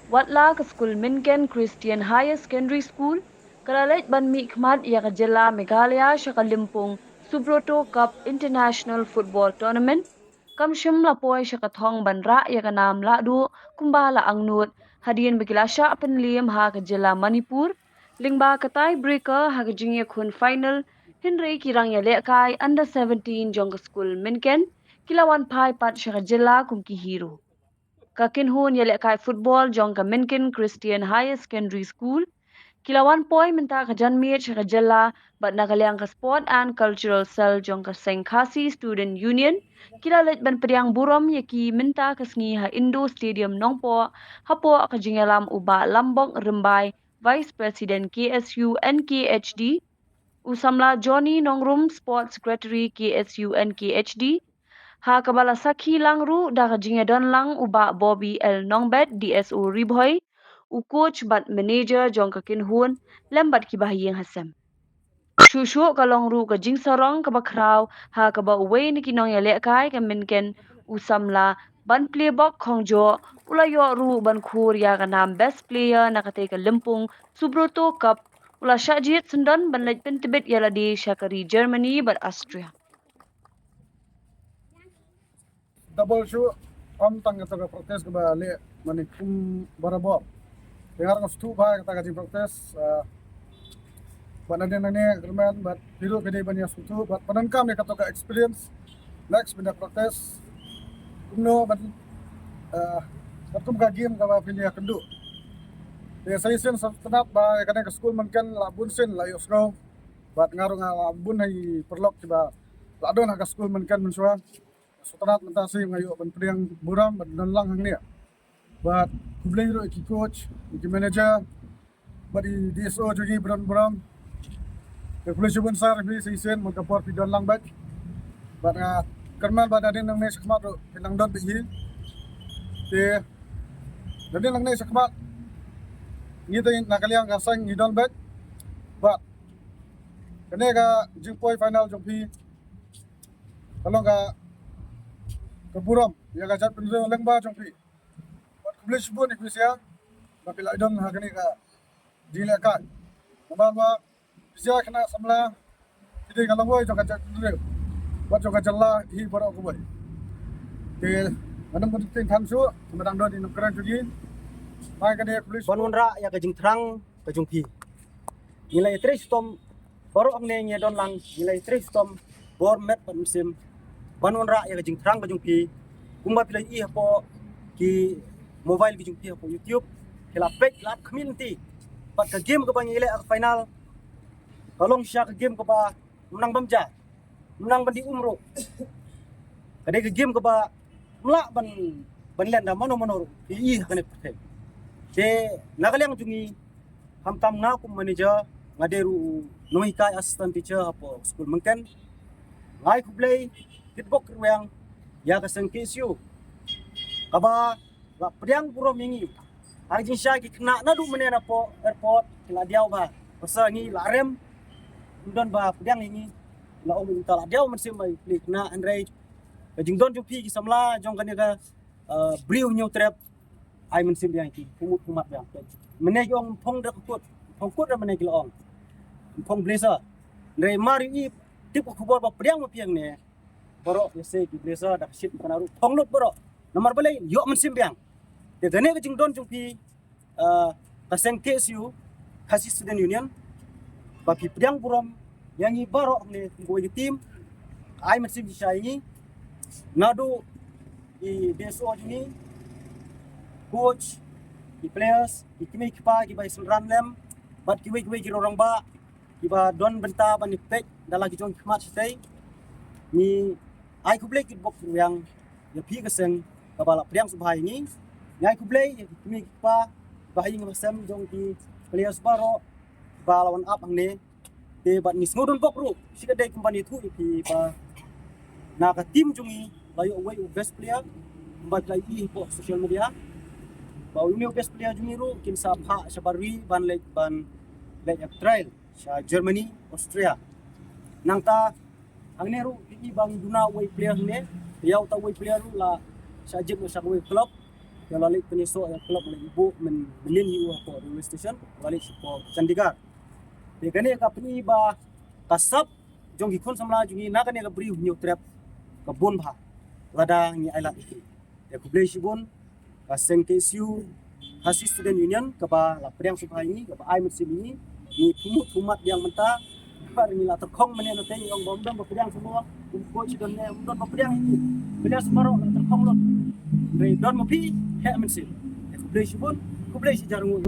Watla ke School Minken Christian Higher Secondary School, kalalit ban mi khmat ya ka jilla Meghalaya shaka Limpung Subroto Cup International Football Tournament, kam shim la poi shaka thong ban ra ya ka nam la du kumbala angnut hadian begilasha penliam ha ka jilla Manipur, lingba ka tie breaker ha ka jingye khun final Henry kirang ya lekai under 17 jong ka School Minken kilawan pai pat shaka jilla kumki hero. Kakinhun yelek kai football jong ka Minkin Christian Higher Secondary School. Kilawan poi minta ka janmir ka jella bat nakaliang ka sport and cultural cell jong ka Sengkasi Student Union. Kilalit ban periang burom yaki minta ka sngi ha Indo Stadium nongpo hapo ka jingalam uba lambok rembai Vice President KSU NKHD. Usamla Johnny Nongrum Sport Secretary KSU NKHD. Ha kabala sakhi langru da jinge don lang uba Bobby L Nongbet DSO Ribhoy u coach bat manager jong ka kin hun lembat ki bahiyeng hasem. Shushu ka longru ka jing sarong ka bakraw ha ka ba uwe ni kinong ya lekai ka minken usamla ban playbook khongjo ulayo ru ban khur ya ka nam best player nakate ka limpung Subroto Cup ula shajit sundan ban lej pentibet yala di Shakari Germany bat Austria. Double shoe om tang kata protes ke balik manikum barabor. Dengar ngastu ba kata kaji protes. Buat nane kerman buat hidup kini banyak suatu buat penangkam ni kata experience. Next benda protes. Kumno ban batum ka game ka pilih kendu. Dia saya sen senat ba kadang ke school mungkin labun sen la yosro. Buat ngaruh labun hai perlok coba ladon ke school mungkin mensua. Setelah mentasi ngayu ban pedang buram ban lang hang ni. But kublai ro ki coach, ki manager, but di DSO juga buram. Kublai cubun sar bi season mun kapor pi don lang bat. But kerman bad adin nang ne sakmat ro pinang don bi hi. Te dadin lang ne sakmat. Ni tay nakaliang kasang ni don bat. But kene ka jingpoi final jong pi. Kalau ka keburam ya gajat penjuru lengba jongpi buat kublai sebut ikusia tapi laidon hakani ka dilekan mababa bisa kena samla jadi kalau boy jong gajat penjuru buat jong gajat lah hi barok boy ke manam penting thamsu medang don di nongkrang juga mai kani kublai banunra ya kajing terang kajungpi nilai tristom baru angne don lang nilai tristom bor met musim banunra ya kajing terang kajungpi kumba pilai i hapo ki mobile kajungpi hapo YouTube kila pek lat community pat ka game ka bang ile final kalong sya ka game ka ba menang bamja menang bandi umro kadai ka game ka ba mla ban lenda mano i kane perfect te nagaliang jungi hamtam na kum manager ngaderu nohikai assistant teacher hapo school mungkin ngai kublai kitbok ruang ya kasang KSU kaba la priang puro mingi arjin sya ki kena na du menena po airport kila diaw ba pasa ngi la rem don ba priang ngi la om ta la diaw mesim mai klik na andrei jing don jupi ki samla jong kan ga briu nyu trap ai mesim yang ki kumut kumat yang mene yong phong dak kut mene ki ong phong blazer ndrei mari i tip ko bor ba priang ma piang ne borok yese ki blazer dak shit kanaru phonglut borok nomor balai yo mensim biang de gane ke jingdon jungpi kaseng KSU Khasi Student Union ba pi priang burom yang i borok ne ngoi tim ai mensim shai nadu i DSO ni coach i players i kimi kipa ki ba run lem bat ki we ki orang ba ki ba don benta ban pek dalam ki jong khmat sai ni ai kublai kit bok yang ya pi kaseng kabala priang subhai ni ngai kublai mi pa bahai ngasam jong ki players baro balawan up angne te bat ni sngodon bok ru sikadai company thu pi pa na ka tim jungi layo away best player bat lai i po social media ba umi best player jungi ru kin sa pha sabarwi ban lek trial sa Germany Austria nangta ang neru i bang duna way player ne Dia tahu player la sajib na sakwe club. Yang lalik peniso ya club na ibu menin yu po railway station lalik po Chandigarh. Dia kani ka pni ba kasap jong gikon samla jungi na kani ka bri new trap ka bon bha. Lada ni ailat iki. Ya kublai sibon ka sengkesu hasil student union ka ba la priang subha ini ka ba ai musim ini ni pumat yang mentah par ni la terkong menen no teng ong bom ba priang semua ko sidon ne don ba priang ini priang semaro la terkong lot re don mo pi he musim ya kublai sibon kublai si jarung